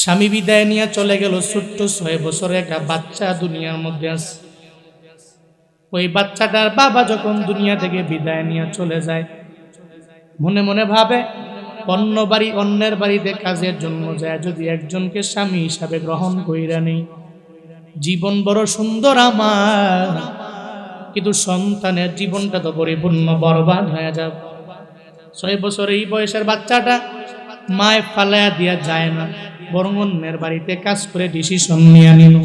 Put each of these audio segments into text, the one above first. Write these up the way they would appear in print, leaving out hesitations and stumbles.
স্বামী বিদায় নিয়ে চলে গেল, ছোট্ট 6 বছরের একটা বাচ্চা দুনিয়ার মধ্যে আছে। ওই বাচ্চাটার বাবা যখন দুনিয়া থেকে বিদায় নিয়ে চলে যায়, মনে মনে ভাবে অন্যের বাড়িতে কাজের জন্য যায়, যদি একজনকে স্বামী হিসাবে গ্রহণ কইরা নেই, জীবন বড় সুন্দর আমার, কিন্তু সন্তানের জীবনটা তো পরিপূর্ণ বরবাদ হয়ে যাবে। 6 বছর এই বয়সের বাচ্চাটা মায় ফালায়া দিয়া যায় না, বরং অন্যের বাড়িতে কাজ করে ডিসিশন নিয়ে নিল,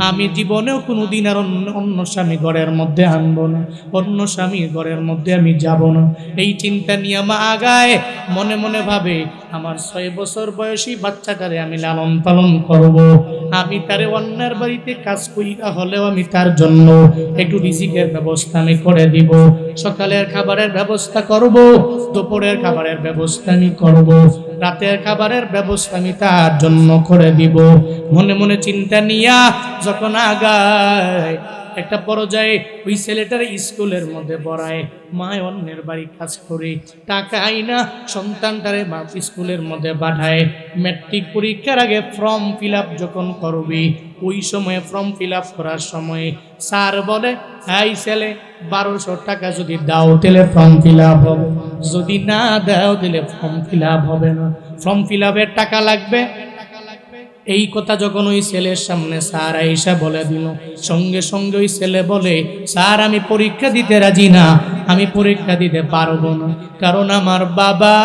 আমি জীবনেও কোনোদিন আর অন্য স্বামী ঘরের মধ্যে আনবো না, অন্য স্বামী ঘরের মধ্যে আমি যাব না। এই চিন্তা নিয়ে মা আগায়, মনে মনে ভাবে আমার 6 বছর বয়সী বাচ্চাটারে আমি লালন পালন করব, আমি তারে অন্যের বাড়িতে কাজ কইরা হলেও আমি তার জন্য একটু রিজিকের ব্যবস্থা আমি করে দিব, সকালের খাবারের ব্যবস্থা করব, দুপুরের খাবারের ব্যবস্থা আমি করব, রাতের খাবারের ব্যবস্থা আমি তার জন্য করে দিব। মনে মনে চিন্তা নিয়া যখন আগায়, একটা পর্যায়ে ওই ছেলেটার স্কুলের মধ্যে পড়ায়, মায় অন্যের বাড়ি কাজ করে টাকা আইনা সন্তানটারে মা স্কুলের মধ্যে পাঠায়। ম্যাট্রিক পরীক্ষার আগে ফর্ম ফিল আপ যখন করবি, ওই সময়ে ফর্ম ফিল আপ করার সময় স্যার বলে, এই ছেলে 1200 টাকা যদি দাও তাহলে ফর্ম ফিল আপ হবে, যদি না দাও তাহলে ফর্ম ফিল আপ হবে না, ফর্ম ফিল আপের টাকা লাগবে। এই কথা যখন ওই ছেলের সামনে স্যার আয়েশা বলে দিল, সঙ্গে সঙ্গে ওই ছেলে বলে, স্যার আমি পরীক্ষা দিতে রাজি না, আমি পরীক্ষা দিতে পারবো না, কারণ আমার বাবা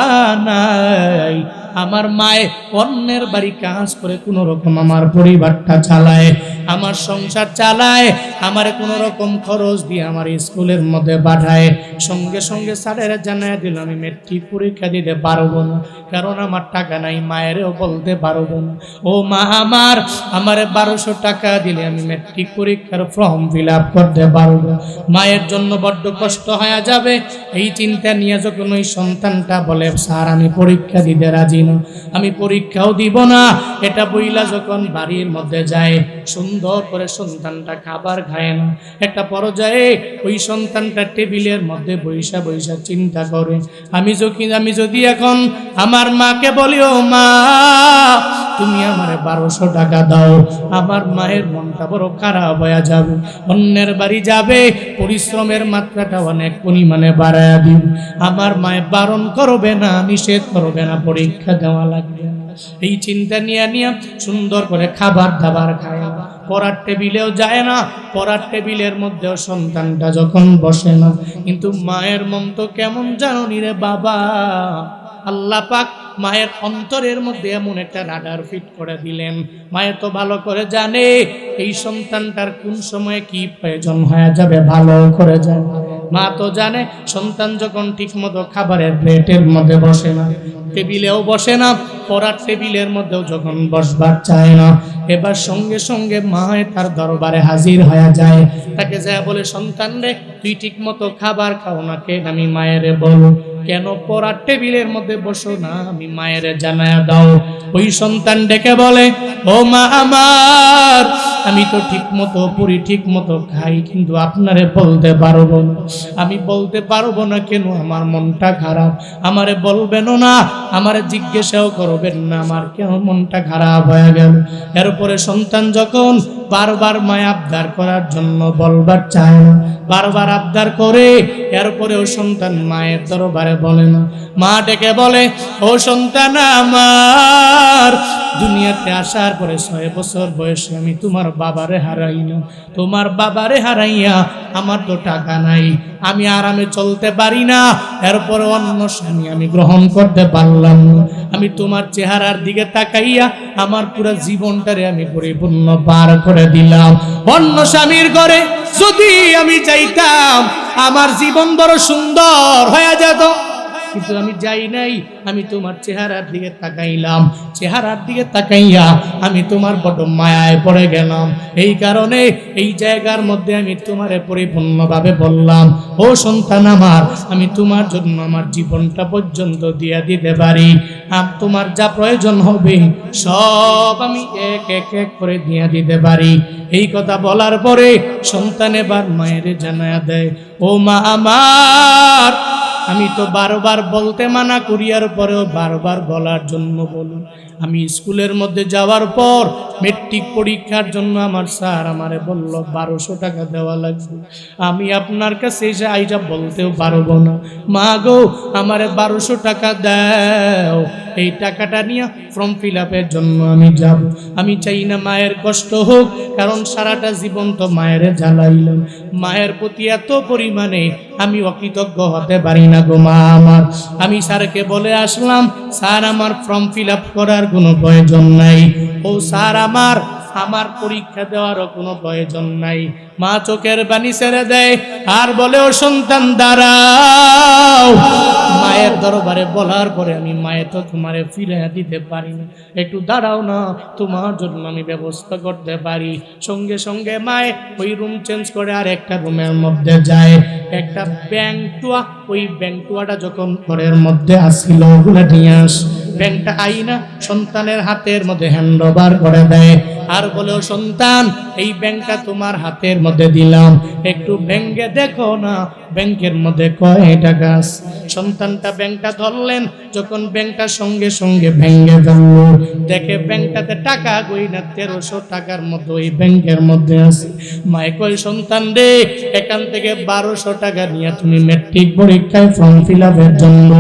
নাই, আমার মায়ে অন্যের বাড়ি কাজ করে কোনো রকম আমার পরিবারটা চালায়, আমার সংসার চালায়, আমার কোনো রকম খরচ দিয়ে আমার স্কুলের মধ্যে পাঠায়। সঙ্গে সঙ্গে স্যারেরা জানায় দিল, আমি ম্যাট্রিক পরীক্ষা দিতে পারবো না, কারণ আমার টাকা নাই, মায়েরও বলতে পারবো না, ও মা আমার 1200 টাকা দিলে আমি ম্যাট্রিক পরীক্ষার ফর্ম ফিল আপ করতে পারবো, মায়ের জন্য বড্ড কষ্ট হয়ে যাবে। এই চিন্তা নিয়ে যখন ওই সন্তানটা বলে, স্যার আমি পরীক্ষা দিতে রাজি না, আমি পরীক্ষাও দিব না, এটা বইলা যখন বাড়ির মধ্যে যায়, সুন্দর করে সন্তানটা খাবার খায় না। একটা পর্যায়ে ওই সন্তানটা টেবিলের মধ্যে বৈশা বৈশা চিন্তা করে, আমি যদি এখন আমার মাকে বলি, ও মা তুমি আমার 1200 টাকা দাও, আমার মায়ের মনটা বড় খারাপ হয়ে যাবে, অন্যের বাড়ি যাবে, পরিশ্রমের মাত্রাটা অনেক পরিমাণে বাড়ায় দিবে, আমার মায়ে বারণ করবে না, নিষেধ করবে না, পরীক্ষা দেওয়া লাগবে না। এই চিন্তা নিয়ে সুন্দর করে খাবার দাবার খায় না, পড়ার টেবিলেও যায় না, পড়ার টেবিলের মধ্যেও সন্তানটা যখন বসে না, কিন্তু মায়ের মন তো কেমন জানো নি রে বাবা। আল্লাহ পাক মায়ের অন্তরের মধ্যে এমন একটা রাডার ফিট করে দিলেন, মায়ের তো ভালো করে জানে এই সন্তানটার কোন সময়ে কি প্রয়োজন হয়ে যাবে, ভালো করে জানে। মা তো জানে সন্তান যখন ঠিক মতো খাবারের প্লেটের মধ্যে বসে না, টেবিলেও বসে না, পড়ার টেবিলের মধ্যেও যখন বসবার চায় না, এবার সঙ্গে সঙ্গে মা তার দরবারে হাজির হয়ে যায়, তাকে যা বলে, সন্তান রে তুই ঠিক মতো খাবার খাও না কেন, আমি মায়েরে বলো, কেন পড়ার টেবিলের মধ্যে বসো না, আমি মায়েরে জানায়া দাও। ওই সন্তান ডেকে বলে, ও মা আমার, আমি তো ঠিক মতো পড়ি, ঠিক মতো খাই, কিন্তু আপনারে বলতে পারবো না, আমি বলতে পারবো না কেন, আমার মনটা খারাপ, আমারে বলবেন না, আমারে জিজ্ঞাসাও করবেন না, আমার কেন মনটা খারাপ হয়ে গেল। এরপরে সন্তান যখন বারবার মায়া আবদার করার জন্য বলবার চায় না, বারবার আবদার করে, এরপরেও সন্তান মায়ের দরবারে বলে না। মা ডেকে বলে, ও সন্তান আমার, দুনিয়াতে আসার পরে 6 বছর বয়সে আমি তোমার বাবারে হারাইলাম, তোমার বাবারে হারাইয়া আমার তো টাকা নাই, আমি আরামে চলতে পারি না, এরপর অন্য স্বামী আমি গ্রহণ করতে পারলাম না, আমি তোমার চেহারার দিকে তাকাইয়া আমার পুরো জীবনটারে আমি পরিপূর্ণ পার করে দিলাম। অন্য স্বামীর ঘরে যদি আমি যাইতাম, আমার জীবন বড় সুন্দর হয়ে যেত, কিন্তু আমি যাই নাই, আমি তোমার চেহারার দিকে তাকাইলাম, চেহারার দিকে তাকাইয়া আমি তোমার বড় মায়ায় পড়ে গেলাম, এই কারণে এই জায়গার মধ্যে আমি তোমারে পরিপূর্ণভাবে বললাম, ও সন্তান আমার, আমি তোমার জন্য আমার জীবনটা পর্যন্ত দিয়ে দিতে পারি, তোমার যা প্রয়োজন হবে সব আমি এক এক এক করে দিয়ে দিতে পারি। এই কথা বলার পরে সন্তান এবার মায়ের জানায়া দেয়, ও মা আমার, আমি তো বারবার বলতে মানা করি, আর পরেও বারবার বলার জন্য বলি। আমি স্কুলের মধ্যে যাওয়ার পর মেট্রিক পরীক্ষার জন্য আমার স্যার আমারে বলল 1200 টাকা দেওয়া লাগবে। আমি আপনার কাছে এসে আইসা বলতেও পারবো না, মা গো আমারে 1200 টাকা দাও, এই টাকাটা নিয়ে ফর্ম ফিল আপের জন্য আমি যাব। আমি চাই না মায়ের কষ্ট হোক, কারণ সারাটা জীবন তো মায়ের জ্বালাইলাম। মায়ের প্রতি এত পরিমাণে আমি অকৃতজ্ঞ হতে পারি না গো মা আমার। আমি স্যারকে বলে আসলাম, স্যার আমার ফর্ম ফিল আপ করার কোনো প্রয়োজন নাই। ও স্যার আমার পরীক্ষা দেওয়ারও কোনো প্রয়োজন নাই। মা চোখের পানি ছেড়ে দেয় আর বলে, ও সন্তান দাঁড়াও। মায়ের দরবারে বলার পরে আমি মায়ের তো তোমারে ফিরে দিতে পারি না, একটু দাঁড়াও না, তোমার জন্য আমি ব্যবস্থা করতে পারি। সঙ্গে সঙ্গে মায়ে ওই রুম চেঞ্জ করে আর একটা রুমের মধ্যে যায়। একটা ব্যাংটুয়া, ওই ব্যাংটুয়াটা যখন ঘরের মধ্যে আসছিল ওগুলো নিয়ে আস। ব্যাংকটা আইনা সন্তানের হাতের মধ্যে হ্যান্ড ওভার করে দেয় আর বলে, ও সন্তান এই ব্যাংকটা তোমার হাতের মধ্যে দিলাম, একটু ব্যাংকে দেখো না ব্যাংকের মধ্যে কয় টাকা আছে। সন্তানটা ব্যাংকটা ধরলেন, যখন ব্যাংকটা সঙ্গে সঙ্গে ভেঙে গেল, দেখে ব্যাংকটাতে টাকা গইনা 1300 টাকার মতো ওই ব্যাংকের মধ্যে আছে। মায়ে কয়, সন্তান রে এখান থেকে 1200 টাকা নিয়ে তুমি মেট্রিক পরীক্ষায় ফর্ম ফিল আপের জন্য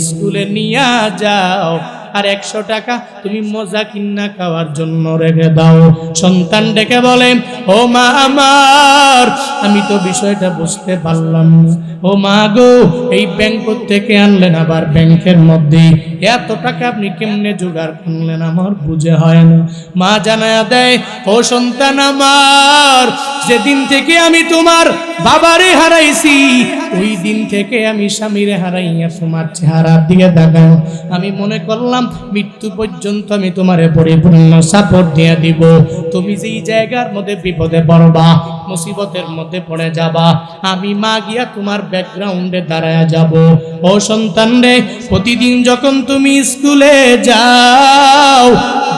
স্কুলে নিয়ে যাও, আর 100 টাকা তুমি মজা কিন্না খাওয়ার জন্য রেখে দাও। সন্তান ডেকে বলে, ও মা আমার, আমি তো বিষয়টা বুঝতে পারলাম না। ও মা গো, এই ব্যাংক থেকে আনলেন, আবার ব্যাংকের মধ্যে এত টাকা আপনি কেমনে জোগাড় করলেন, আমার বুঝে হয় না। মা জানায়া দেয়, ও সন্তান আমার, যেদিন থেকে আমি তোমার বাবারে হারাইছি, ওই দিন থেকে আমি স্বামীরে হারাইয়া তোমার চেহারার দিকে তাকাই, আমি মনে করলাম মৃত্যু পর্যন্ত আমি তোমারে পরিপূর্ণ সাপোর্ট দিয়ে দিব। তুমি যেই জায়গার মধ্যে বিপদে পড়বা, মুসিবতের মধ্যে পড়ে যাবা, আমি মা গিয়া তোমার ব্যাকগ্রাউন্ডে দাঁড়ায়া যাব। ও সন্তান রে, প্রতিদিন যখন তুমি স্কুলে যাও,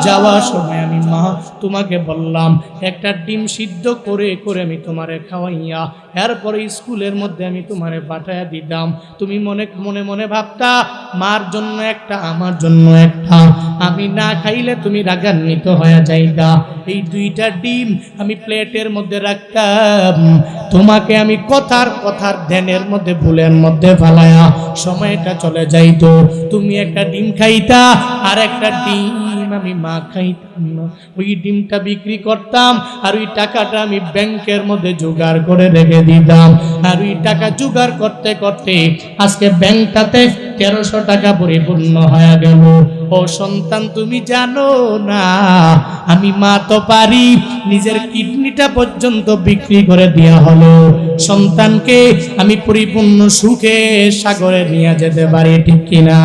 যাওয়ার সময় আমি মা তোমাকে বললাম একটা ডিম সিদ্ধ করে করে আমি তোমারে খাওয়াইয়া এরপরে স্কুলের মধ্যে আমি তোমারে পাঠাইয়া দিতাম। তুমি মনে মনে মনে ভাবতা মার জন্য একটা, আমার জন্য একটা, আমি না খাইলে তুমি রাগান্বিত হয়ে যাইতা। এই দুইটা ডিম আমি প্লেটের মধ্যে রাখতাম, তোমাকে আমি কথার ধ্যানের মধ্যে ভুলের মধ্যে ফালায়া সময়টা চলে যাইতো, তুমি একটা ডিম খাইতা আর একটা ডিম আমি মা খাইতাম না। ওই ডিমটা বিক্রি করতাম আর ওই টাকাটা আমি ব্যাংকের মধ্যে জোগাড় করে রেখে দিতাম, আর ওই টাকা জোগাড় করতে করতে আজকে ব্যাংকটাতে 1300 টাকা পরিপূর্ণ হয়ে গেল। ও সন্তান, তুমি জানো না আমি মা তো পারি নিজের কিডনিটা পর্যন্ত বিক্রি করে দেয়া হলো, সন্তানকে আমি পরিপূর্ণ সুখে সাগরে নিয়ে যেতে পারি, ঠিক কিনা?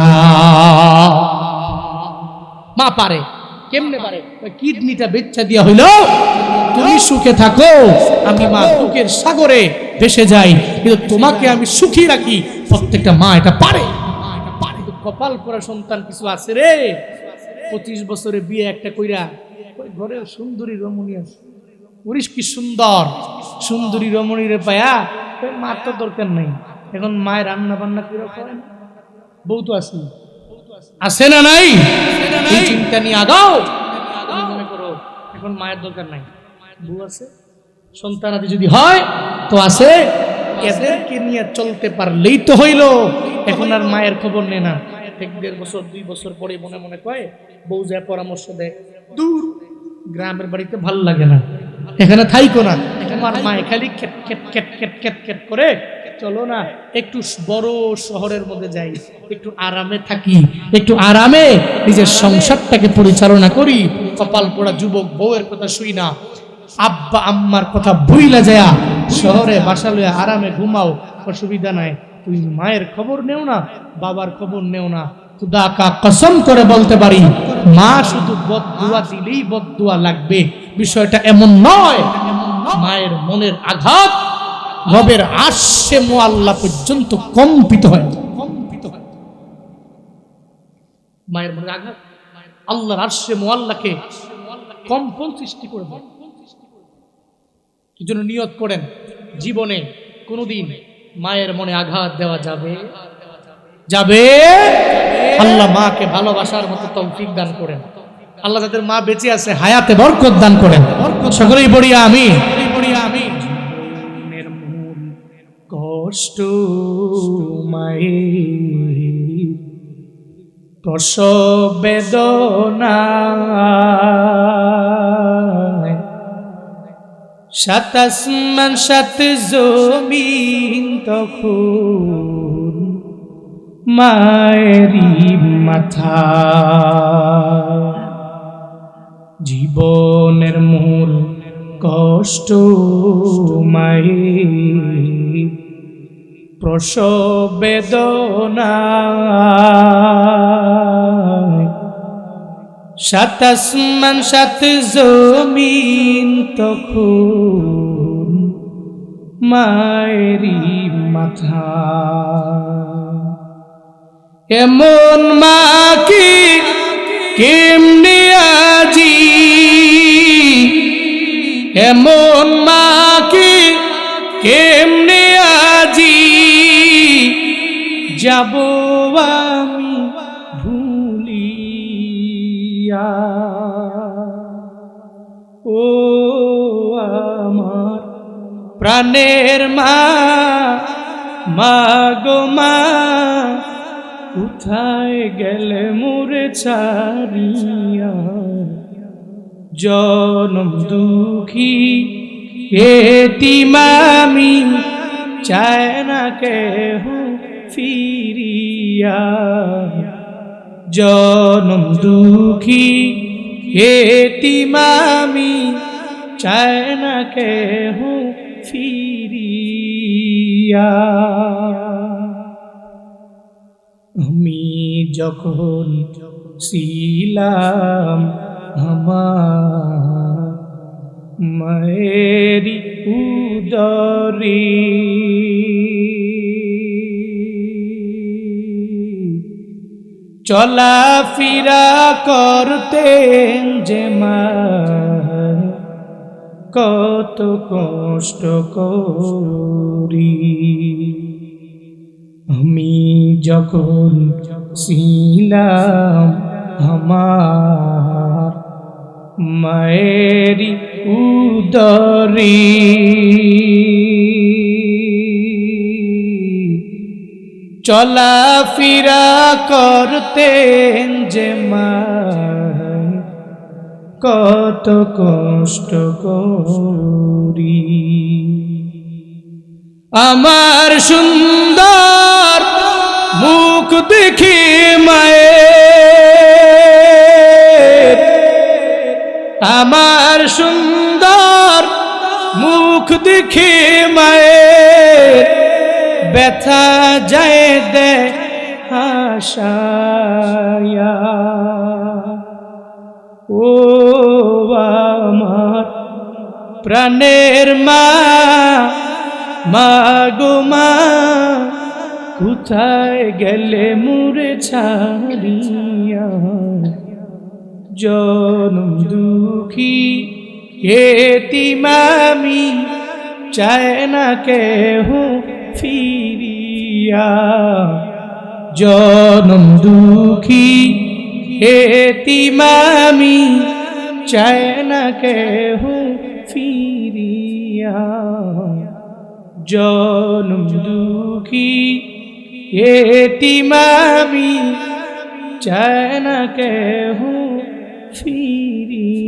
মা পারে, কেমনে পারে? কিডনিটা বেচা দিয়া হইল, তুমি সুখে থাকো, আমি মা দুঃখের সাগরে ভেসে যাই, কিন্তু তোমাকে আমি সুখী রাখি। প্রত্যেকটা মা এটা পারে। কপাল করা সন্তান কিছু আছে রে, 25 বছরে বিয়ে একটা কইরা ঘরে সুন্দরী রমণী আছে, উরিশ কি সুন্দর সুন্দরী রমণী রে পায়া, মার তো দরকার নাই, এখন মায়ের রান্না বান্না করে করেন, বউ তো আছে, আছে না নাই? এই চিন্তা নিয়ে আগাও। তুমি মনে করো এখন মায়ের দরকার নাই, বউ আছে, সন্তান আদি যদি হয় তো আছে, এদেরকে নিয়ে চলতে পারলেই তো হইল। এখন আর মায়ের খবর নে না, 1-1.5 বছর 2 বছর পরে মনে মনে কয়, বউ যা পরামর্শ দেয়, দূর গ্রামের বাড়িতে ভাল লাগে না, এখানে থাইকো না, তোমার মায়ে খালি খেট খেট খেট খেট খেট খেট করে, চলো না একটু বড় শহরের মধ্যে যাই, একটু আরামে থাকি, একটু আরামে নিজের সংসারটাকে পরিচালনা করি। কপাল পোড়া যুবক বউয়ের কথা শুই না, আব্বা আম্মার কথা ভুইলা যায় শহরে বাসা লইয়া আরামে ঘুমাও, অসুবিধা নাই। তুই মায়ের খবর নেও না, বাবার খবর নেও না। খুদা কা কসম করে বলতে পারি, মা শুধু বদদুয়া দিলেই বদদুয়া লাগবে, বিষয়টা এমন নয়। মায়ের মনের আঘাত রবের আরশে মুআল্লা পর্যন্ত কম্পিত হয়, মায়ের মনের আঘাত আল্লাহর আরশে মুআল্লাকে কম্পন সৃষ্টি করে দেয়। এজন্য নিয়ত করেন, জীবনে কোনোদিন মায়ের মনে আঘাত দেওয়া যাবে যাবে। আল্লাহ মাকে ভালোবাসার মতো তৌফিক দান করেন। আল্লাহ যাদের মা বেঁচে আছে হায়াতে বরকত দান করেন। সকলেই পড়ি আমিন। জীবনের মূল কষ্ট মায়ের, প্রসব বেদনা, সাত আসমান সাত জমিন তখন মায়েরই মাথা। জীবনের মূল কষ্ট মায়ের, প্রসব বেদনা, সাত আসমান সাত জমিন তখন মায়েরই মাথা। এমন মা কি কেমনে আজি, এমন মা কি কেমনে আজি যাব আমি ভুলিয়া। ও আমার প্রাণের মা, মা গো মা, কোথায় গেলে মোরে ছাড়িয়া। জনম দুঃখী এতিম আমি, চায় না কেহ ফিরিয়া। জনম দুঃখী এতিম আমি, চায় না কেহ ফিরিয়া। আমি যখন ছিলাম আমার মায়েরি উদরে, চলা ফিরা করতেন যে মা, কত কষ্ট করি। আমি যখন ছিলাম আমার মায়েরি উদরে, চলা ফিরা করতেন যে মা, কত কষ্ট করি। আমার সুন্দর মুখ দেখি মায়ের, আমার সুন্দর মুখ দেখি মায়ের, ব্যথা যায় দে হাসায়া। ও আমার প্রাণের মা, মা গো মা, কোথায় গেলে মোরে ছাড়িয়া। জনম দুঃখী এতিম আমি, চায় না কেহ ফিরিয়া। জনম দুঃখী এতিম আমি, চায় না কেহ ফিরিয়া। জনম দুঃখী এতিম আমি, চায় না কেহ ফিরিয়া।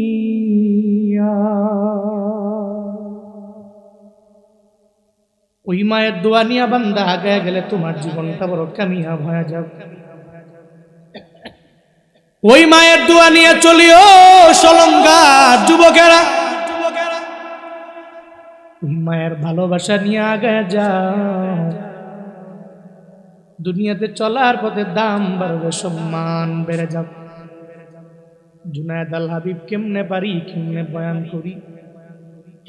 ওই মায়ের দোয়া নিয়া বান্দা আগায় গেলে তোমার জীবনটা বড় কামিয়াব হয়ে যাবে। ওই মায়ের দোয়া নিয়ে চলিও সলঙ্গার যুবকেরা, ওই মায়ের ভালোবাসা নিয়ে আগায় যাও। দুনিয়াতে চলার পথে দাম বাড়বে, সম্মান বেড়ে যাবে। জুনায়েদ আল হাবিব কেমনে পারি, কেমনে বয়ান করি।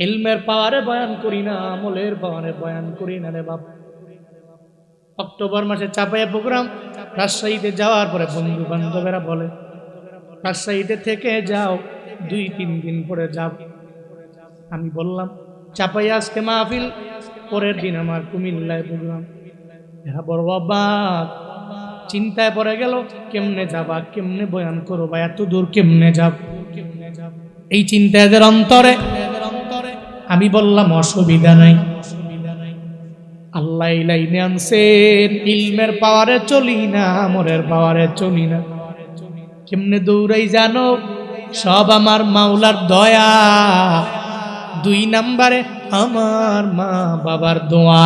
ইলমের পাওয়ারে বয়ান করি না, আমলের পাওয়ারে বয়ান করি না রে বাপ। অক্টোবর মাসে চাপাইয়া প্রোগ্রাম, রাজশাহীতে যাওয়ার পরে বন্ধু বান্ধবেরা বলে রাজশাহীতে থেকে যাও, 2-3 দিন পরে যাও। আমি বললাম চাপাইয়া আজকে মাহফিল, পরের দিন আমার কুমিল্লায় প্রোগ্রাম। এরা বড় অবাক, চিন্তায় পড়ে গেল, কেমনে যাবা, কেমনে বয়ান করবা, এত দূর কেমনে যাব। এই চিন্তা এদের অন্তরে। আমি বললাম অসুবিধা নাই, আল্লাহ এই লাইনে আনছেন, ইলমের পাওয়ারে চলি না, আমরের পাওয়ারে চলি না। কেমনে দৌড়াই জানো? সব আমার মাওলার দয়া, 2 নম্বরে আমার মা বাবার দোয়া।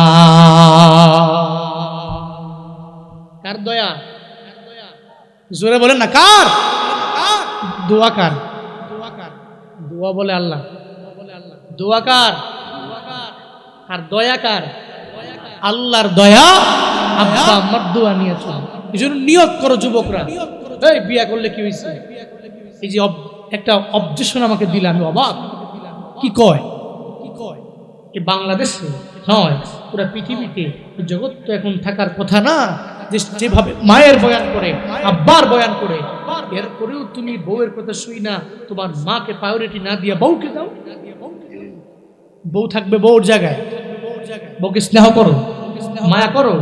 কার দয়া? জোরে বলেন না, কার দোয়া? কার দোয়া? বলে আল্লাহ। দোয়া কার? আর দয়া কার? আল্লাহর দয়া। আব্বা আম্মার দোয়া নিয়ে চলো। এই জন্য নিয়ত করো যুবকরা, এই বিয়া করলে কি হয়েছে? এই যে একটা অবজেকশন আমাকে দিলে আমি অবাক। কি কয় এই বাংলাদেশে নয়, পুরা পৃথিবীতে জগৎ তো এখন থাকার কথা না, যেভাবে মায়ের বয়ান করে, আব্বার বয়ান করে, এরপরেও তুমি বউয়ের কথা শুই না, তোমার মাকে প্রায়োরিটি না দিয়ে বউকে দাও। বউ থাকবে বউর জায়গায়, বউকে স্নেহ করো, মায়া করো,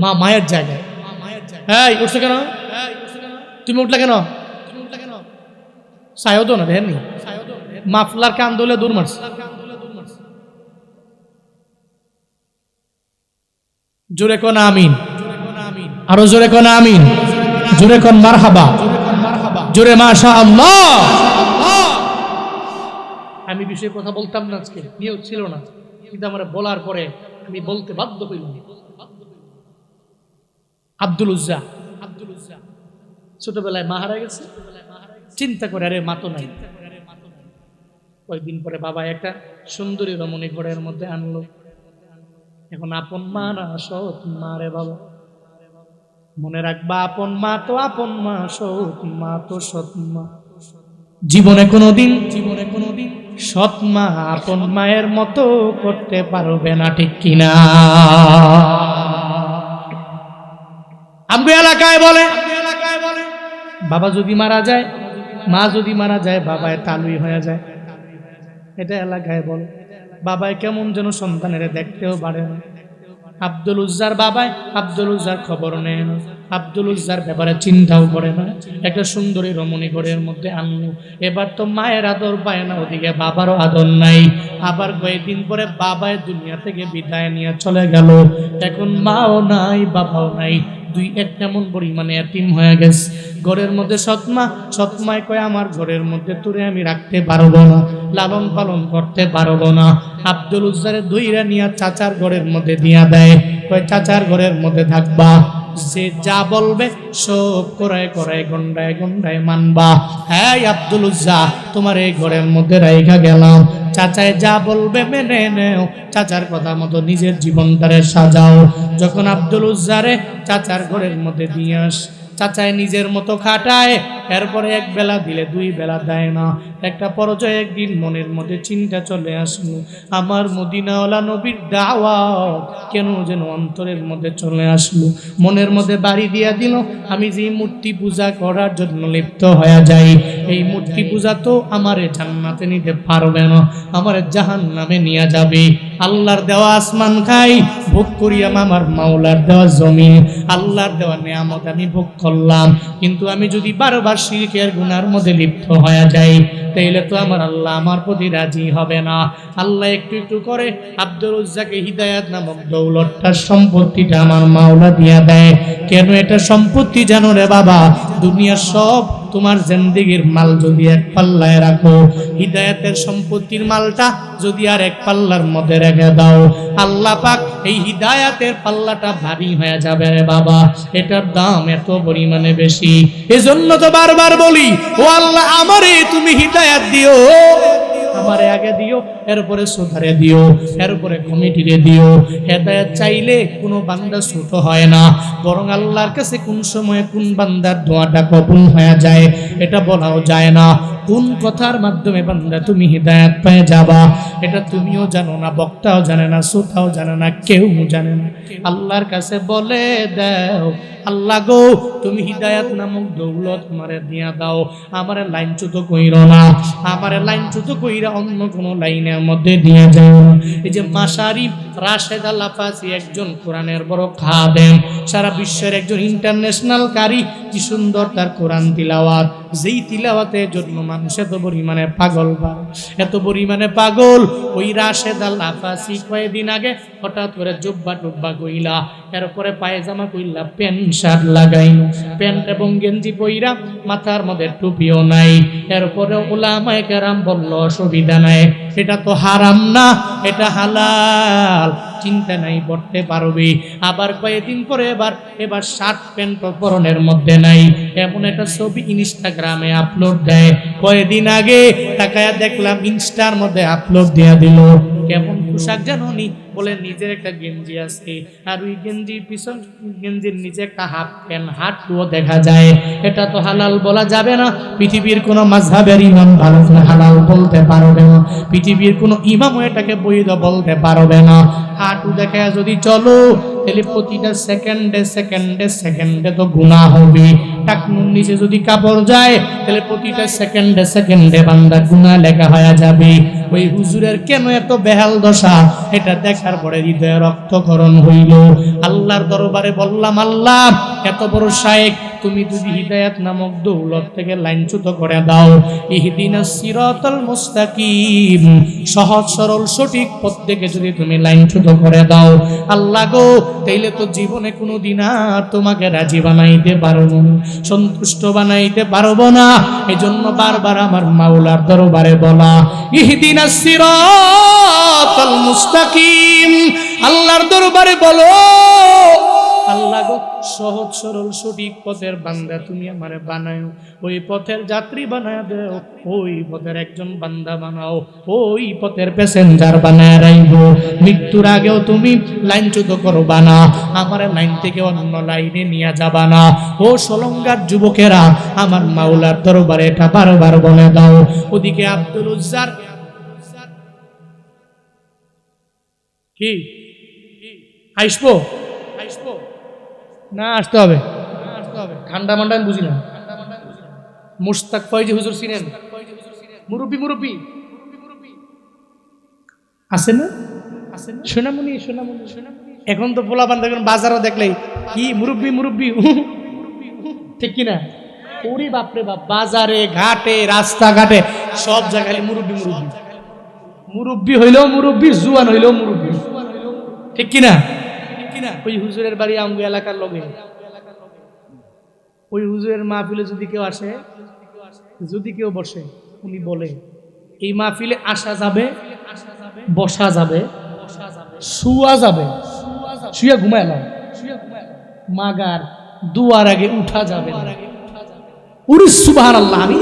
মা মায়ের জায়গায়। হ্যাঁ, উঠছো কেন? তুমি উঠলে কেন? সায়ও তো না, দেখেননি মাফলার কান দলে দূর মারছে। জোরে কোন আমিন, আরো জোরে কোন আমিন, জোরে কোন মারহাবা, জোরে মাশাআল্লাহ। আমি বিষয়ে কথা বলতাম না, আজকে নিয়ত ছিল না, কিন্তু আমার বলার পরে আমি বলতে বাধ্য হইলাম। আব্দুল উজ্জা ছোটবেলায় মা হারা গেছে, চিন্তা করে আরে মা তো নাই। কয়েকদিন পরে বাবা একটা সুন্দরী রমণী ঘরের মধ্যে আনলো। এখন আপন মা না সৎ মা রে বাবা, মনে রাখবা আপন মা তো আপন মা, সৎ মা তো সৎ মা। জীবনে কোনোদিন সৎ মা আপন মায়ের মতো করতে পারবে না, ঠিক কিনা? আমগো এলাকায় বলে বাবা যদি মারা যায়, মা যদি মারা যায়, বাবায় তালুই হয়ে যায়। এটা এলাকায় বলে। বাবায় কেমন যেন সন্তানের দেখতেও পারে না। আব্দুল উজ্জার বাবায় আব্দুল উজ্জার খবর নেয় না, আব্দুল উজ্জার ব্যাপারে চিন্তাও করে না। একটা সুন্দরী রমণী ঘরের মধ্যে আনলো। এবার তো মায়ের আদর পায় না, ওদিকে বাবারও আদর নাই। আবার কয়েকদিন পরে বাবায় দুনিয়া থেকে বিদায় নিয়ে চলে গেল। এখন মাও নাই, বাবাও নাই, দুই এক কেমন পরিমাণে এতিম হয়ে গেছে। ঘরের মধ্যে সৎমায় কয় আমার ঘরের মধ্যে তোরে আমি রাখতে পারবো না, লালন পালন করতে পারবো না। আব্দুল উজ্জারে ধইরা নিয়া চাচার ঘরের মধ্যে দিয়া দেয়, কয় চাচার ঘরের মধ্যে থাকবা, যে যা বলবে সব করায় গন্ডায় মানবা। হ্যাঁ আব্দুল উজ্জা, তোমার এই ঘরের মধ্যে রাইখা গেলাম, চাচায় যা বলবে মেনে নেও, চাচার কথা মতো নিজের জীবনটারে সাজাও। যখন আব্দুল উজ্জারে চাচার ঘরের মধ্যে দিয়ে আস, চাচায় নিজের মতো খাটায়, এরপরে এক বেলা দিলে 2 বেলা দেয় না। একটা পর্যায়ে একদিন মনের মধ্যে চিন্তা চলে আসলো, আমার মদিনাওয়ালা নবীর দাওয়াত কেন যেন অন্তরের মধ্যে চলে আসলো। মনের মধ্যে বাড়ি দিয়া দিল, আমি যে মূর্তি পূজা করার জন্য লিপ্ত হয়ে যাই, এই মূর্তি পূজা তো আমারে জান্নাতে নিতে পারবে না, আমারে জাহান্নামে নিয়ে যাবে। আল্লাহর দেওয়া আসমান খাই, ভোগ করিয়াম আমার মাওলার দেওয়া জমি, আল্লাহর দেওয়া নিয়ামত আমি ভোগ করলাম, কিন্তু আমি যদি বারবার শিরকের গুনার মধ্যে লিপ্ত হয়ে যাই, তাইলে তো আমার আল্লাহ আমার প্রতি রাজি হবে না। আল্লাহ একটু একটু করে আব্দুল উজ্জাকে হিদায়াত নামক দৌলতটার সম্পত্তিটা আমার মাওলা দিয়া দেয়। কেন এটা সম্পত্তি জানো রে বাবা? দুনিয়ার সব তোমার জিন্দেগির মাল যদি এক পাল্লায় রাখো, হিদায়াতের সম্পত্তির মালটা যদি আর এক পাল্লার মধ্যে রেখে দাও, আল্লাহ পাক এই হিদায়াতের পাল্লাটা ভারী হয়ে যাবে রে বাবা। এটার দাম এত পরিমাণে বেশি। এজন্য তো বারবার বলি, ও আল্লাহ আমারে তুমি হিদায়াত দিও, আমারে আগে দিও, এরপরে সুধারে দিও, এরপরে কমিটিরে দিও। হেদায়েত চাইলে কোনো বান্দা ছোট হয় না, বরং আল্লাহর কাছে কোন সময় কোন বান্দার দোয়াটা কবুল হয়ে যায় এটা বলাও যায় না। কোন কথার মাধ্যমে বান্দা তুমি হিদায়াত পেয়ে যাবা এটা তুমিও জানো না, বক্তাও জানে না, শ্রোতাও জানে না, কেউ জানে না। আল্লাহর কাছে বলে দাও, আল্লাহ গো তুমি হিদায়াত নামক দৌলত আমারে দিয়া দাও, আমারে লাইনচ্যুত কইরো না, আমারে লাইনচ্যুত কইরা অন্য কোনো লাইনের মধ্যে দিয়ে যাও। এই যে মাশারি রাশেদ আল আফাসি একজন কোরআনের বড় খাদেম, সারা বিশ্বের একজন ইন্টারন্যাশনাল কারি। কি সুন্দর তার কোরআন তিলাওয়াত, যেই তিলাওয়াতের জন্য মানুষ এত পরিমাণে পাগল, এত পরিমাণে পাগল। ওই রাশেদ আল আফাসি কয়েকদিন আগে হঠাৎ করে জুব্বা টুব্বা কইলা, এরপরে পায়জামা কইলা, প্যান্ট শার্ট লাগাইল, প্যান্ট এবং গেঞ্জি পইরা, মাথার মধ্যে টুপিও নাই। এরপরে উলামায়ে কেরাম বলল অসুবিধা নাই, এটা তো হারাম না, এটা হালাল, চিন্তা নাই, পড়তে পারবি। আবার কয়েকদিন পরে এবার শার্ট প্যান্ট পরনের মধ্যে নাই, এমন একটা ছবি ইনস্টাগ্রামে আপলোড দেয়। কয়েকদিন আগে তাকায়া দেখলাম ইনস্টার মধ্যে আপলোড দেয়া দিল, কেমন পোশাক জানো নি? বলে নিজের একটা গেঞ্জি আছে, আর ওই গেঞ্জির পিছন গেঞ্জির নিচে একটা হাফ প্যান্ট, হাতও দেখা যায়। এটা তো হালাল বলা যাবে না। পৃথিবীর কোনো মাযহাবের ইমাম ভালো করে হালাল বলতে পারবে না, পৃথিবীর কোনো ইমামও এটাকে বৈধ বলতে পারবে না। হাঁটু দেখা যদি চলো, তাহলে প্রতিটা সেকেন্ডে সেকেন্ডে সেকেন্ডে তো গুনাহ হবে। টাকনুর নিচে যদি কাপড় যায়, তাহলে প্রতিটা সেকেন্ডে সেকেন্ডে বান্দা গুনাহ লেখা হয়ে যাবে। ওই হুজুরের কেন এত বেহাল দশা, এটা দেখার পরে হৃদয়ে রক্তকরণ হইল। আল্লাহর দরবারে বললাম, আল্লাহ এত বড় শায়েখ, তুমি যদি হিদায়াত নামক দৌলত থেকে লাইনচ্যুত করে দাও, ইহদিনাস সিরাতাল মুস্তাকিম, সহজ সরল সঠিক পথ থেকে যদি তুমি লাইনচ্যুত করে দাও, আল্লাহ গো, তাইলে তো জীবনে কোনোদিন আর তোমাকে রাজি বানাইতে পারবো না, সন্তুষ্ট বানাইতে পারবো না। এজন্য বারবার আমার মাওলার দরবারে বলা, ইহদিনাস সিরাতাল মুস্তাকিম, আল্লাহর দরবারে বলো, আল্লাহ গো, সহজ সরল সঠিক পথের বান্দা তুমি আমারে বানাও, ওই পথের যাত্রী বানায় দাও, ওই পথের একজন বান্দা বানাও, ওই পথের প্যাসেঞ্জার বানায় রাখবো। মৃত্যুর আগেও তুমি লাইনচ্যুত করবা না, আমার লাইন থেকে অন্য লাইনে নিয়ে যাবা না। ও সলঙ্গার যুবকেরা, আমার মাওলার দরবারে এটা বারবার বলে দাও। ওদিকে আব্দুল উজ্জার কি আসবো না, আসতে হবে, ঠান্ডা মান্ডা বুঝি না। মুশতাক ফয়জি হুজুর চিনেন? মুরব্বি আছে না? সোনামণি এখন তো পোলা বান্ধব বাজারও দেখলেই কি মুরব্বি ঠিক কিনা? ওরে বাপরে বাপ, বাজারে ঘাটে রাস্তাঘাটে সব জায়গায় মুরব্বি হইলেও মুরব্বি, জুয়ান হইলেও মুরব্বি, ঠিক কিনা? ওই হুজুরের বাড়ি আমগো এলাকার লগে, ওই হুজুরের মাহফিলে যদি কেউ আসে, যদি কেউ বসে, উনি বলে এই মাহফিলে আসা যাবে, বসা যাবে, শুয়া যাবে, শুয়া ঘুমাইলাম, মাগার দুয়ার আগে উঠা যাবে না। উরি সুবহানাল্লাহ। আমি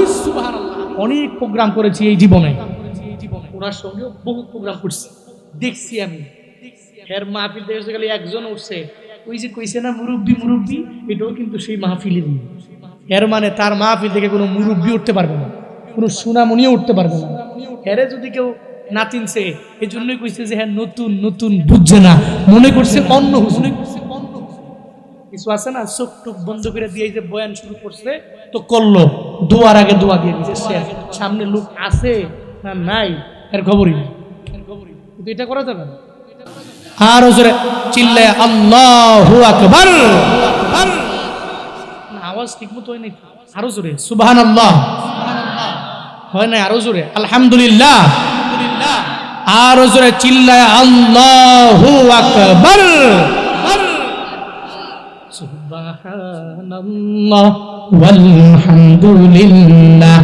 অনেক প্রোগ্রাম করেছি এই জীবনে, ওনার সঙ্গেও বহু প্রোগ্রাম করছি, দেখছি আমি। এর মাহফিল দেখে গেলে একজন উঠছে, ওই যে কইছে না মুরব্বি, এটাও কিন্তু সেই মাহফিলেরই। এর মানে তার মাহফিল থেকে কোনো মুরব্বি উঠতে পারবে না, কোনো সুনামনিও উঠতে পারবে না। এরে যদি কেউ না চিনছে, এই জন্যই কইছে যে হ্যাঁ নতুন বুঝছে না, মনে করছে অন্য হুজুর। কিছু আছে না, চোখ টুক বন্ধ করে দিয়ে যে বয়ান শুরু করছে তো করলো, দোয়ার আগে দোয়া দিয়ে দিচ্ছে, সামনে লোক আছে না নাই এর খবরই নেই। কিন্তু এটা করা যাবে না। আরো জোরে চিল্লায় আল্লাহু আকবার। আওয়াজ ঠিক মতো হয় নাই, আরো জোরে সুবহানাল্লাহ হয় না, আরো জোরে আলহামদুলিল্লাহ, আরো জোরে চিল্লায় আল্লাহু আকবার। সুবহানাল্লাহ ওয়ালহামদুলিল্লাহ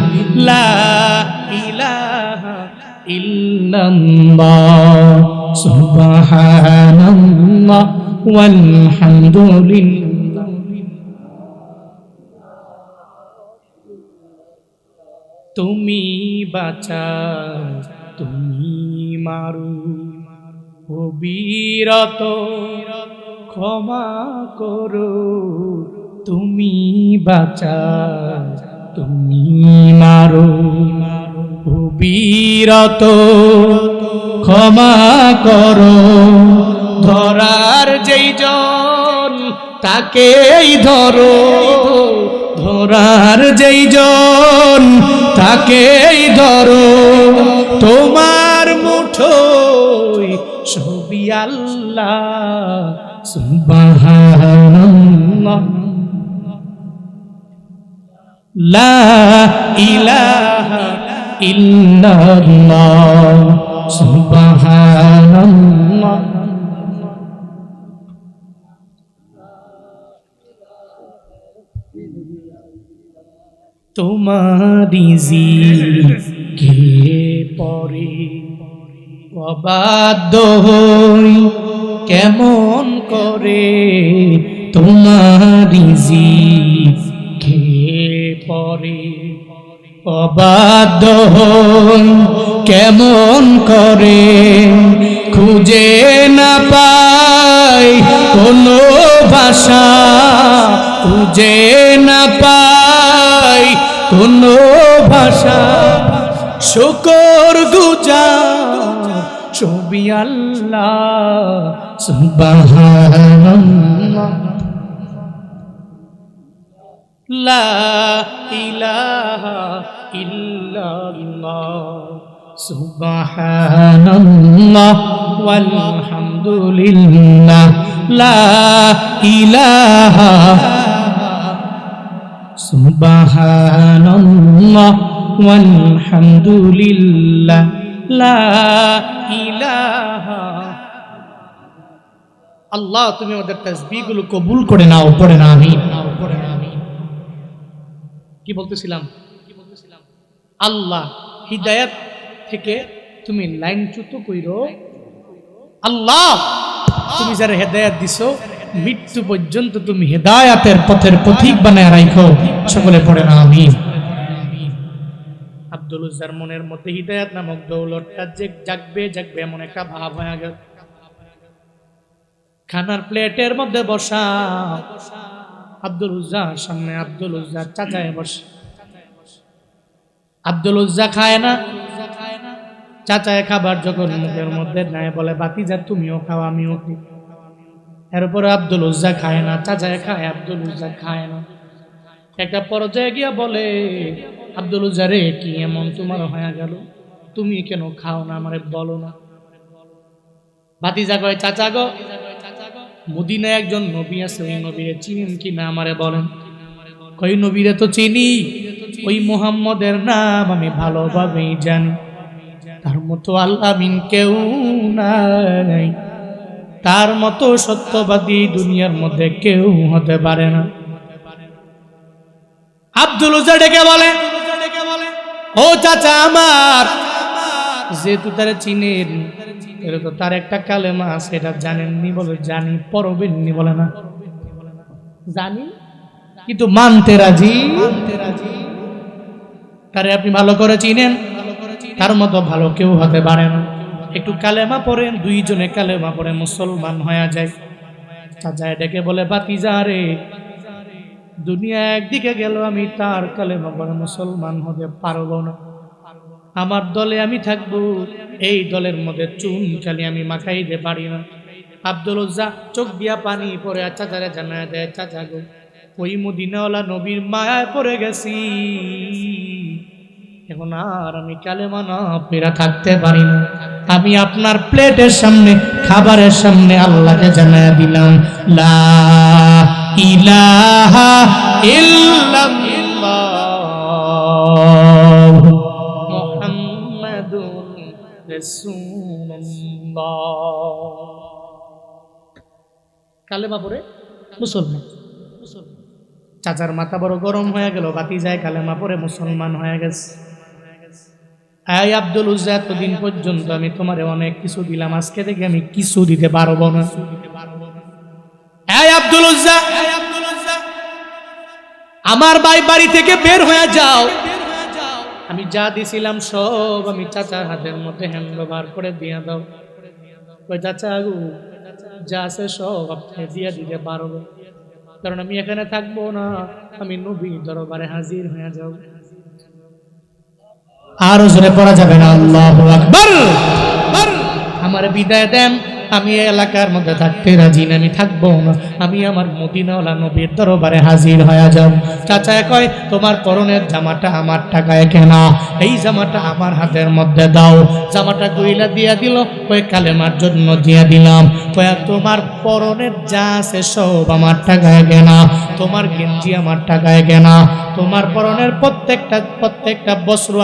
লা ইলাহা ইল্লাল্লাহ সুবহানাল্লাহ ওয়ালহামদুলিল্লাহ। তুমি বাঁচাও, তুমি মারু, অবিরত ক্ষমা করো। তুমি বাঁচাও, তুমি মারো, অবিরত ক্ষমা করো। ধরার যেই জন তাকেই ধরো, ধরার যেই জন তাকেই ধরো। তোমার মুঠোয় সবই আল্লাহ সুবহানাল্লাহ লা ইলাহা ইল্লাল্লাহ সুবহানাল্লাহ তোমারি জিকে পরে অবাধ্য হই কেমন করে তোমারি জিকে পরে অবাধ্য হই কেমন করে খুঁজে না পাই কোনো ভাষা খুঁজে না পাই কোনো ভাষা শুকর গুজার ছবি আল্লাহ সুবহানাল্লাহ লা ইলাহা ইল্লাল্লাহ সুবহানাল্লাহ ওয়ালহামদুলিল্লাহ লা ইলাহা সুবহানাল্লাহ ওয়ালহামদুলিল্লাহ লা ইলাহা আল্লাহ তুমি আমাদের তাসবিহগুলো কবুল করে নাও পড়ে না আমিন কি বলতেছিলাম আল্লাহ হিদায়াত থেকে তুমি লাইনচ্যুত কইরো আল্লাহ তুমি যারা হেদায়াত দিছো মৃত্যু পর্যন্ত তুমি হেদায়াতের পথের পথিক বানায় রাখো সকলে পড়ে না আমিন আব্দুল উজ্জার মনের মধ্যে হিদায়াত নামক দৌলতটা যে জাগবে জাগবে এমন একটা ভাব হয়ে গেল খানার প্লেটের মধ্যে বসা আব্দুল উজ্জার সামনে আব্দুল উজ্জার চাচায় বসে আব্দুল উজ্জা খায় না চাচায় খাবার যখন মুখের মধ্যে নাই বলে বাতিজা তুমিও খাও আমিও খাই এরপরে আব্দুল উজ্জা খায় না চাচায় খায় আব্দুল উজ্জা খায় না একটা পর্যায়ে গিয়া বলে আব্দুল উজ্জা রে কি এমন তোমার হয়ে গেল তুমি কেন খাও না আমারে বলো না বাতিজা কয় চাচা গো মদিনায় একজন নবী আছে ওই নবীরে চিনেন কি না আমারে বলেন কই নবীরে তো চিনি ওই মুহাম্মদের নাম আমি ভালোভাবেই জানি তার মতো আল্লামিন কেউ নাই তার মতো সত্যবাদী দুনিয়ার মধ্যে কেউ হতে পারে না আব্দুল উজ্জা ডেকে বলে ও চাচা আমার যেহেতু তারা চিনেন তো তার একটা কালেমা আছে এটা জানেননি বলে জানি পড়বেননি বলে না জানি কিন্তু মানতে রাজি তারে আপনি ভালো করে চিনেন তার মতো ভালো কেউ হতে পারে না একটু কালেমা পড়েন দুইজনে কালেমা পড়ে মুসলমান হয়ে যায় চাচায় ডেকে বলে বাতিজা রে দুনিয়া একদিকে গেল আমি তার কালেমা পড়ে মুসলমান হতে পারবো না আমার দলে আমি থাকবো এই দলের মধ্যে চুন খালি আমি মাখাইতে পারি না আব্দুল উজ্জা চোখ দিয়া পানি পড়ে চাচারে জানায় দেয় চাচা গো ওই মদিনাওয়ালা নবীর মায়ায় পড়ে গেছি এখন আর আমি কালেমা না পড়ে থাকতে পারি না আমি আপনার প্লেটের সামনে খাবারের সামনে আল্লাহকে জানায় দিলাম লা ইলাহা ইল্লাল্লাহ মুহাম্মাদুর রাসূলুল্লাহ কালেমা পড়ে মুসলমান চাচার মাথা বড় গরম হয়ে গেল বাতিজায় কালেমা পড়ে মুসলমান হয়ে গেছে এই আব্দুল উজ্জা এতদিন পর্যন্ত আমি তোমারে অনেক কিছু দিলাম আজকে থেকে আমি কিছু দিতে পারবো না এই আব্দুল উজ্জা আমার ভাই বাড়ি থেকে বের হয়ে যাও আমি যা দিছিলাম সব আমি চাচার হাতের মধ্যে হ্যান্ডওভার করে দিয়ে দাও ওই চাচা যা আছে সব আপনি দিয়ে দিতে পারবো কারণ আমি এখানে থাকবো না আমি নবীর দরবারে হাজির হয়ে যাব আর জোরে পড়া যাবে না আল্লাহু আকবার আমার বিদায় দেন আমি এই এলাকার মধ্যে থাকতে রাজি না, আমি থাকবো না, আমি আমার মদিনাওয়ালা নবীর দরবারে হাজির হয়ে যাব। চাচা কয় তোমার পরনের জামাটা আমার টাকায় কেনা, এই জামাটা আমার হাতের মধ্যে দাও। জামাটা কইলা দিয়া দিল, কয় কালেমার জন্য দিয়া দিলাম। কয় তোমার পরনের যা আছে সব আমার টাকায় কেনা, তোমার গেঞ্জি আমার টাকায় কেনা, তোমার পরনের প্রত্যেকটা বস্ত্র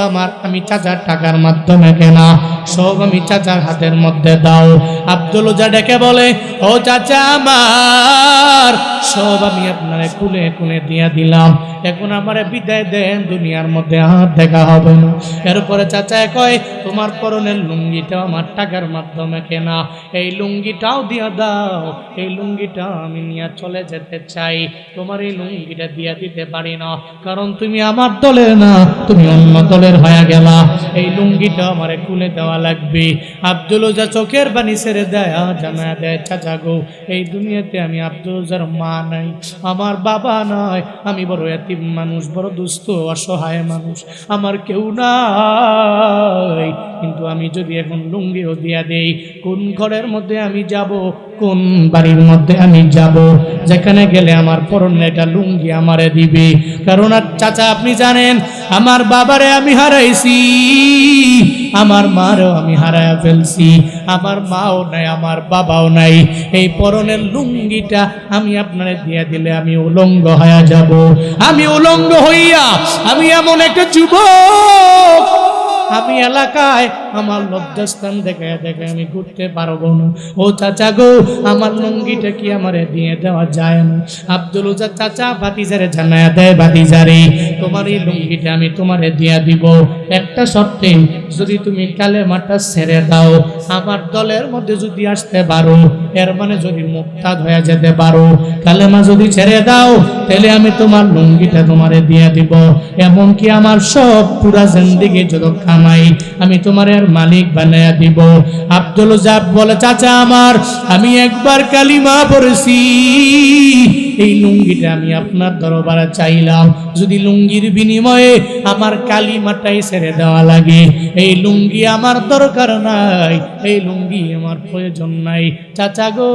আমি চাচার টাকার মাধ্যমে কেনা, সব আমি চাচার হাতের মধ্যে দাও। আব্দুল উজ্জা ডেকে বলে, ও চাচা আমার, সব আমি আপনারে কুলে কুলে দিয়া দিলাম, এখন আমারে বিদায় দেন, দুনিয়ার মধ্যে হাত দেখা হবে না। এরপরে চাচা কয় তোমার পরনের লুঙ্গিটাও আমার টাকার মাধ্যমে কেনা, এই লুঙ্গিটাও দিয়া দাও, এই লুঙ্গিটা আমি নিয়ে চলে যেতে চাই, তোমার এই লুঙ্গিটা দিয়া দিতে পারি না, কারণ তুমি আমার দলের না, তুমি অন্য দলের হয়ে গেলা, এই লুঙ্গিটা আমারে খুলে দেওয়া লাগবে। আব্দুল উজ্জা চোখের পানি ছেড়ে দেয়, জানা দেয় চাচা গো, এই দুনিয়াতে আমি আব্দুল উজ্জার মা নাই, আমার বাবা নয়, আমি বড় এতিম মানুষ, বড় দুস্থ অসহায় মানুষ, আমার কেউ নাই, কিন্তু আমি যদি এখন লুঙ্গিও দিয়া দেই, কোন ঘরের মধ্যে আমি যাব, কোন বাড়ির মধ্যে আমি যাব, যেখানে গেলে আমার পরনে একটা লুঙ্গি আমারে দিবে? কারণ আর চাচা আপনি জানেন আমার বাবারে আমি হারাইছি, আমার মারও আমি হারায়া ফেলছি, আমার মাও নাই, আমার বাবাও নাই, এই পরনের লুঙ্গিটা আমি আপনারে দিয়ে দিলে আমি উলঙ্গ হয়ে যাব, আমি উলঙ্গ হইয়া আমি এমন একটা যুবক, আমি এলাকায় আমার লজ্জাস্থান দেখে দেখে আমি ঘুরতে পারবো না। ও চাচা গো, আমার লুঙ্গিটা কি আমারে দিয়ে দেওয়া যায় না? আব্দুল উজ্জা চাচা ভাতিজারে জানায়া দেয়, ভাতিজারে তোমার এই লুঙ্গিটা আমি তোমারে দিয়া দিব, একটা শর্তে, যদি তুমি কালেমাটা ছেড়ে দাও, আমার দলের মধ্যে যদি আসতে পারো, এর মানে যদি মুক্তাদ হয়ে যেতে পারো, কালেমা যদি ছেড়ে দাও, তাহলে আমি তোমার লুঙ্গিটা তোমারে দিয়ে দিব, এমনকি আমার সব পুরা জিন্দেগি যত কামাই আমি তোমার মালিক বানায়া দিব। আব্দুল উজ্জা বলে চাচা আমার, আমি একবার কালিমা পড়েছি, এই লুঙ্গিটা আমি আপনার দরবারে চাইলাম, যদি লুঙ্গির বিনিময়ে আমার কালিমাটাই ছেড়ে দেওয়া লাগে, এই লুঙ্গি আমার দরকার নাই, এই লুঙ্গি আমার প্রয়োজন নাই, চাচা গো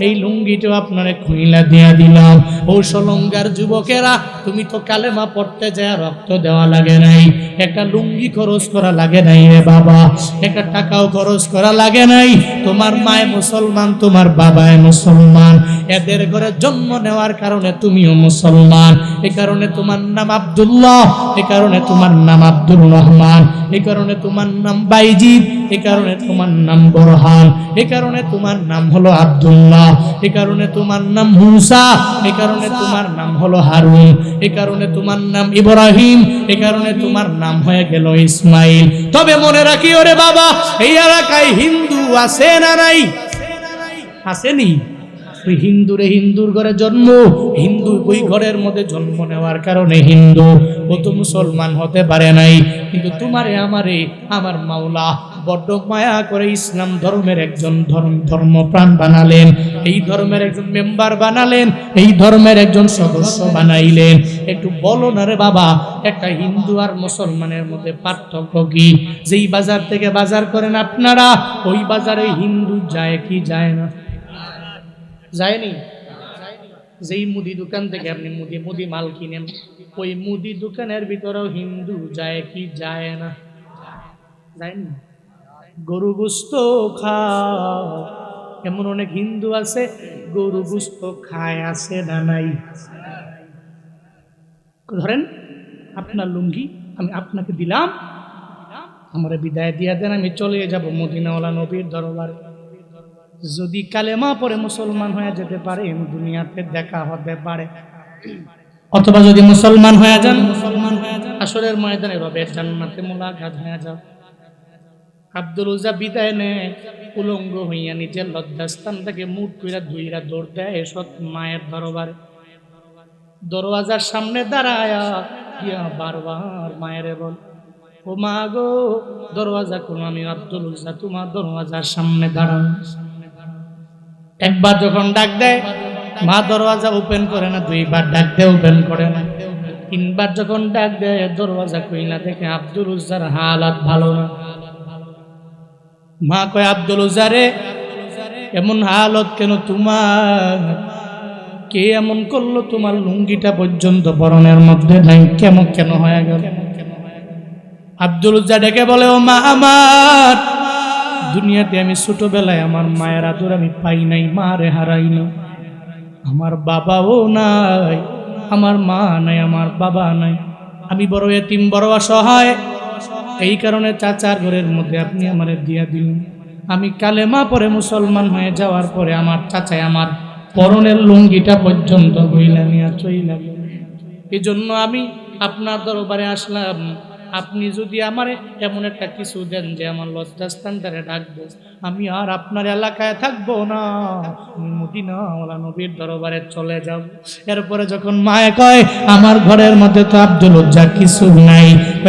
এই লুঙ্গিটাও আপনারে খুইলা দিয়া দিলাম। ও সলঙ্গার যুবকেরা, তুমি তো কালেমা পড়তে যায় রক্ত দেওয়া লাগে নাই, একটা লুঙ্গি খরচ করা লাগে নাই রে বাবা, একটা টাকাও খরচ করা লাগে নাই, তোমার মায় মুসলমান, তোমার বাবায় মুসলমান, এদের ঘরে জন্ম নেওয়ার কারণে তুমিও মুসলমান, এই কারণে তোমার নাম আব্দুল্লাহ, এই কারণে তোমার নাম আব্দুর রহমান, এই কারণে তোমার নাম বাইজিদ, এই কারণে তোমার নাম বোরহান, এই কারণে তোমার নাম হলো আব্দুল্লাহ, এই কারণে তোমার নাম মুসা, এই কারণে তোমার নাম হলো হারুন, এই কারণে তোমার নাম ইব্রাহিম, এই কারণে তোমার নাম হয়ে গেল ইসমাইল। তবে মনে রাখি ওরে বাবা, এই এলাকায় হিন্দু আছে না নাই? আসেনি? ওই হিন্দুরে হিন্দুর ঘরে জন্ম, হিন্দু ওই ঘরের মধ্যে জন্ম নেওয়ার কারণে হিন্দু, ও তো মুসলমান হতে পারে নাই, কিন্তু তোমারে আমারে আমার মাওলা বড্ড মায়া করে ইসলাম ধর্মের একজন ধর্মপ্রাণ বানালেন, এই ধর্মের একজন মেম্বার বানালেন, এই ধর্মের একজন সদস্য বানাইলেন। একটু বলো না রে বাবা, একটা হিন্দু আর মুসলমানের মধ্যে পার্থক্য কি? যেই বাজার থেকে বাজার করেন আপনারা, ওই বাজারে হিন্দু যায় কি যায় না? যায়নি? যেই মুদি দোকান থেকে আপনি মুদি মাল কিনেন, ওই মুদি দোকানের ভিতরেও হিন্দু যায় কি যায় না? যায়নি? গরু গোস্ত খাও, এমন অনেক হিন্দু আছে গরু গোস্ত খায়, আছে না নাই? ধরেন আপনার লুঙ্গি আমি আপনাকে দিলাম, আমার বিদায় দিয়া দেন, আমি চলে যাব মদিনাওয়ালা নবীর দরবারে, যদি কালেমা পড়ে মুসলমান হয়ে যেতে পারে দুনিয়াতে দেখা হতে পারে, অথবা যদি মুসলমান হয়ে যান, আসরের ময়দানে রবের জান্নাতে মুলাকাত হয়ে যাও। আব্দুল উজ্জা বিদায় নেয়, উলঙ্গ হইয়া নিজের লজ্জাস্থান থেকে মুখ কইরা ধুইরা দৌড় দেয় সৎ মায়ের দরবারে। দরওয়াজার সামনে দাঁড়ায়া গিয়া বারবার মায়েরে বল, ও মা গো দরওয়াজা খুলো, আমি আব্দুল উজ্জা তোমার দরওয়াজার সামনে দাঁড়ানো। একবার যখন ডাক দেয় মা দরওয়াজা ওপেন করে না, দুইবার ডাক দেয় ওপেন করে না, তিনবার যখন ডাক দেয় দরওয়াজা কইলা দেখে আব্দুল উজ্জার হালাত ভালো না। মা কয় আব্দুল উজ্জা রে, এমন হালত কেন তোমার? কে এমন করলো তোমার লুঙ্গিটা পর্যন্ত পরনের মধ্যে নাই? কেমন কেন হয়ে গেল? আব্দুল উজ্জা ডেকে বলে, ও মা আমার, দুনিয়াতে আমি ছোটবেলায় আমার মায়ের আদর আমি পাই নাই, মারে হারাই না, আমার বাবাও নাই, আমার মা নাই, আমার বাবা নাই, আমি বড় এতিম, বড় অসহায়। এই কারণে চাচার ঘরের মধ্যে আপনি আমারে দিয়া দিলেন। আমি কালেমা পরে মুসলমান হয়ে যাওয়ার পরে আমার চাচাই আমার পরনের লুঙ্গিটা পর্যন্ত বইলা নিয়ে চইলা গেল। এই জন্য আমি আপনার দরবারে আসলাম। আপনি যদি আমারে এমন একটা কিছু দেন যে আমার লজ্জাস্থানটারে ডাকবো, আমি আর আপনার এলাকায় থাকবো না, আমি মদিনাওয়ালা নবীর দরবারে চলে যাব। এরপরে যখন মায়ে কয়, আমার ঘরের মধ্যে তো আব্দুল উজ্জা কিছু নাই,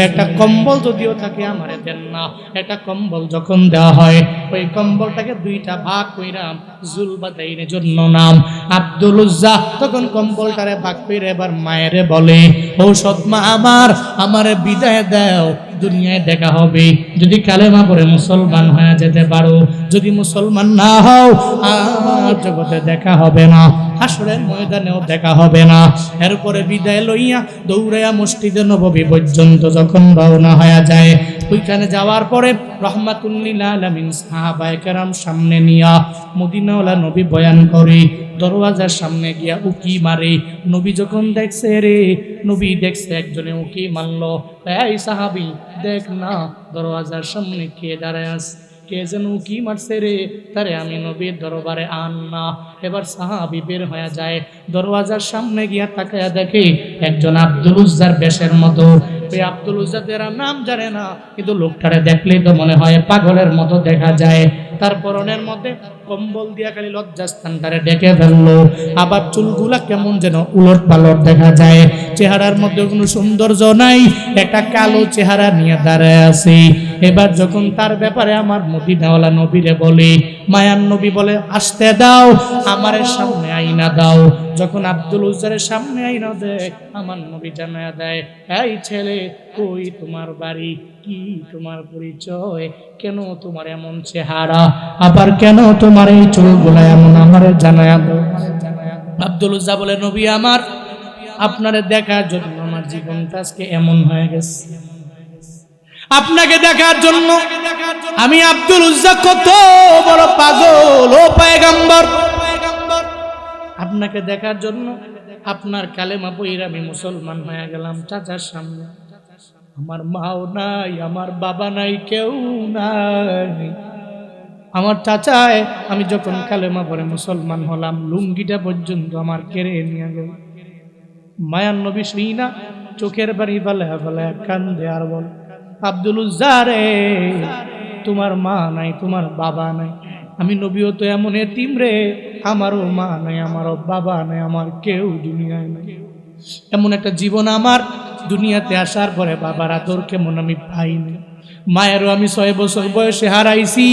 একটা কম্বল যদিও থাকে আমারে দেন না। একটা কম্বল যখন দেওয়া হয়, ওই কম্বলটাকে দুইটা ভাগ কইরাম, জুলবাদাইনের জন্য নাম আব্দুল উজ্জা। তখন কম্বলটারে ভাগ কইরা এবার মায়েরে বলে, ও সৎ মা আমার, আমারে বিদায় দাও, দুনিয়ায় দেখা হবে। যদি কালেমা পড়ে মুসলমান হয়ে যেতে পারো, যদি মুসলমান না হও আর জগতে দেখা হবে না, হাসরের ময়দানেও দেখা হবে না। এরপরে বিদায় লইয়া দৌড়াইয়া মসজিদে নববী পর্যন্ত যখন রওনা হয়ে যায়, ওইখানে যাওয়ার পরে রহমাতুল্লিল আলামিন সাহাবায়ে কেরাম সামনে নিয়া মদিনাওয়ালা নবী বয়ান করে, দরওয়াজার সামনে গিয়া উকি মারে। নবী যখন দেখছে, রে নবী দেখছে একজনে উকি মারলো, এই সাহাবী দেখ না দরওয়াজার সামনে কে দাঁড়ায় আছে, কে যেন উকি মারছে রে, তারে আমি নবীর দরবারে আন না। এবার সাহাবী বের হয়ে যায়, দরওয়াজার সামনে গিয়া তাকায়া দেখে একজন আব্দুল উজ্জার বেশের মতো। ওই আব্দুল উজ্জা তেরা নাম জানে না, কিন্তু লোকটারে দেখলেই তো মনে হয় পাগলের মতো দেখা যায়। তার পরনের মধ্যে কম্বল দিয়া খালি লজ্জাস্থানটারে ডেকে ফেললো, আবার চুলগুলা কেমন যেন উলট পালট দেখা যায়, চেহারার মধ্যে কোনো সৌন্দর্য নাই, একটা কালো চেহারা নিয়ে দাঁড়ায় আছে। এবার যখন তার ব্যাপারে আমার মদিনাওয়ালা নবীরে বলে, মায়ার নবী বলে, আসতে দাও, আমারের সামনে আইনা দাও। যখন আব্দুল উজ্জারের সামনে আইনা দেয়, আমার নবী জানায়া দেয়, এই ছেলে, কই তোমার বাড়ি, কি তোমার পরিচয়, কেন তোমার এমন চেহারা, আবার কেন তোমার এই চুলগুলা এমন, আমারে জানায়া দাও। আব্দুল উজ্জা বলে, নবী আমার, আপনারে দেখার জন্য আমার জীবনটা আজকে এমন হয়ে গেছে। আপনাকে দেখার জন্য আমি আব্দুল উজ্জা কত বড় পাগল, ও পয়গম্বর, আপনাকে দেখার জন্য আপনার কালেমা পড়ে আমি মুসলমান হয়ে গেলাম চাচার সামনে। আমার মাও নাই, আমার বাবা নাই, কেউ নাই। আমার চাচায় আমি যখন কালেমা পড়ে মুসলমান হলাম, লুঙ্গিটা পর্যন্ত আমার কেড়ে নিয়ে গেল। মায়ার নবী শুইনা চোখের বাড়ি ফেলায় ফেলায় কান্দে আর বল, আব্দুল উজ্জা রে, তোমার মা নাই, তোমার বাবা নাই, আমি নবীও তো এমন এতিম রে, আমারও মা নাই, আমারও বাবা নাই, আমার কেউ দুনিয়ায় নাই। এমন একটা জীবন আমার দুনিয়াতে আসার পরে বাবার আদর কেমন আমি পাইনি। মায়েরও আমি 6 বছর বয়সে হারাইছি,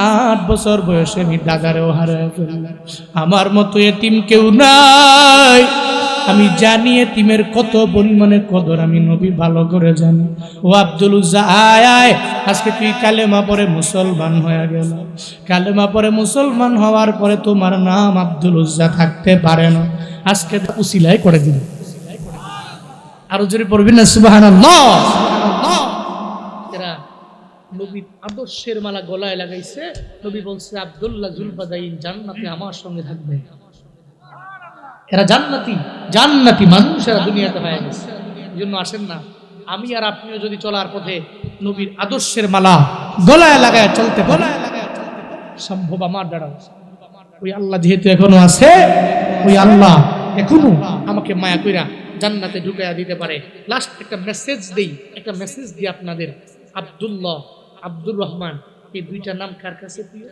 8 বছর বয়সে আমি দাদারেও হারাই ফেললাম। আমার মতো এতিম কেউ নাই। আমি জানি এতিমের কত পরিমাণে কদর আমি নবী ভালো করে জানি। ও আব্দুল উজ্জা, আয় আয়, আজকে তুই কালেমা পরে মুসলমান হয়ে গেল। কালেমা পরে মুসলমান হওয়ার পরে তোমার নাম আব্দুল উজ্জা থাকতে পারে না, আজকে উসিলাই করে দিল। আরো জোরে পড়বেন না সুবহানাল্লাহ। এরা নবীর আদর্শের মালা গলায় লাগাইছে। নবী বলছে, আব্দুল্লাহ জুলফাদাইন জান্নাতে আমার সঙ্গে থাকবে। এরা জান্নাতি, জান্নাতি মানুষ এরা দুনিয়াতে হয়ে গেছে। এই জন্য আসেন না, আমি আর আপনিও যদি চলার পথে নবীর আদর্শের মালা গলায় লাগায় চলতে পারি, সম্ভব আমার দ্বারা। ওই আল্লাহ যেহেতু এখনো আছে, ওই আল্লাহ এখনো আমাকে মায়া কইরা জান্নাতে ঢুকাইয়া দিতে পারে। লাস্ট একটা মেসেজ দেই, একটা মেসেজ দিই আপনাদের। আব্দুল্লাহ, আব্দুর রহমান, এই দুইটা নাম কার কাছে প্রিয়?